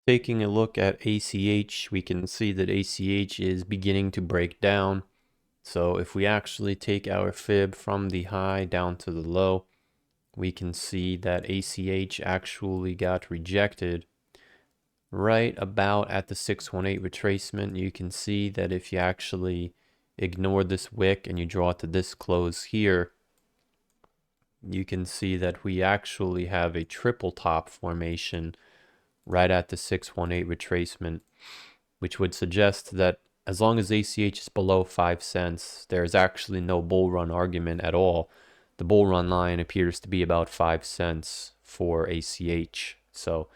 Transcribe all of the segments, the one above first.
Taking a look at ACH, we can see that ACH is beginning to break down. So if we actually take our fib from the high down to the low, we can see that ACH actually got rejected right about at the 618 retracement. You can see that if you actually ignore this wick and you draw it to this close here, you can see that we actually have a triple top formation right at the 618 retracement, which would suggest that as long as ACH is below 5 cents, there's actually no bull run argument at all. The bull run line appears to be about 5 cents for ACH. So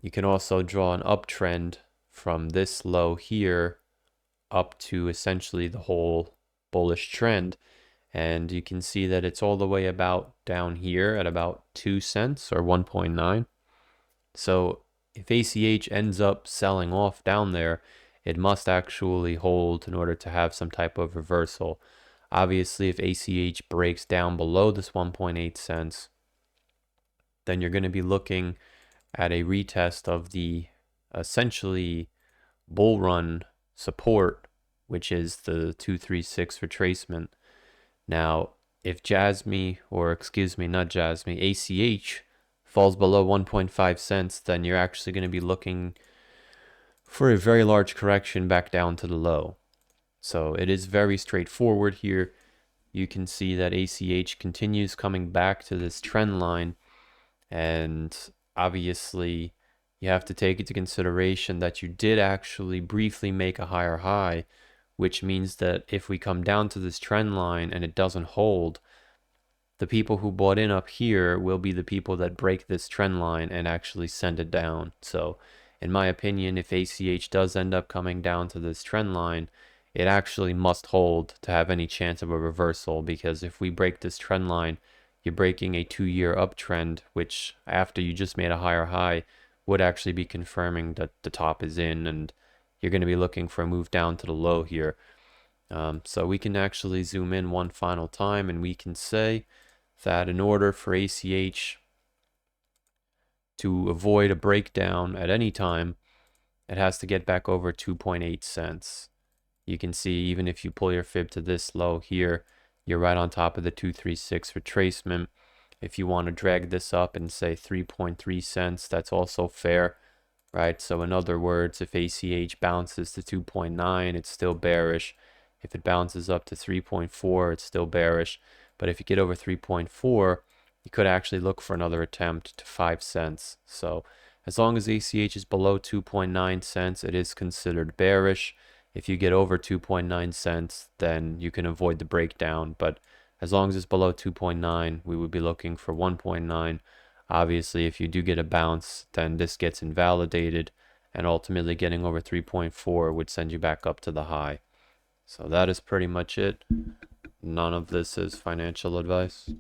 you can also draw an uptrend from this low here up to essentially the whole bullish trend. And you can see that it's all the way about down here at about 2 cents or 1.9. So if ACH ends up selling off down there, it must actually hold in order to have some type of reversal. Obviously, if ACH breaks down below this 1.8 cents, then you're going to be looking at a retest of the essentially bull run support, which is the 236 retracement. Now, if Jasmy, or excuse me, not Jasmy, ACH falls below 1.5 cents, then you're actually going to be looking for a very large correction back down to the low. So it is very straightforward here. You can see that ACH continues coming back to this trend line, and obviously you have to take into consideration that you did actually briefly make a higher high, which means that if we come down to this trend line and it doesn't hold, the people who bought in up here will be the people that break this trend line and actually send it down. So in my opinion, if ACH does end up coming down to this trend line, it actually must hold to have any chance of a reversal, because if we break this trend line, you're breaking a 2-year uptrend, which after you just made a higher high would actually be confirming that the top is in, and you're going to be looking for a move down to the low here. So we can actually zoom in one final time, and we can say that in order for ACH to avoid a breakdown at any time, it has to get back over 2.8 cents. You can see even if you pull your fib to this low here, you're right on top of the 236 retracement. If you want to drag this up and say 3.3 cents, that's also fair, right? So in other words, if ACH bounces to 2.9, it's still bearish. If it bounces up to 3.4, it's still bearish. But if you get over 3.4, you could actually look for another attempt to 5 cents. So as long as ACH is below 2.9 cents, it is considered bearish. If you get over 2.9 cents, then you can avoid the breakdown. But as long as it's below 2.9, we would be looking for 1.9. Obviously, if you do get a bounce, then this gets invalidated, and ultimately getting over 3.4 would send you back up to the high. So that is pretty much it. None of this is financial advice.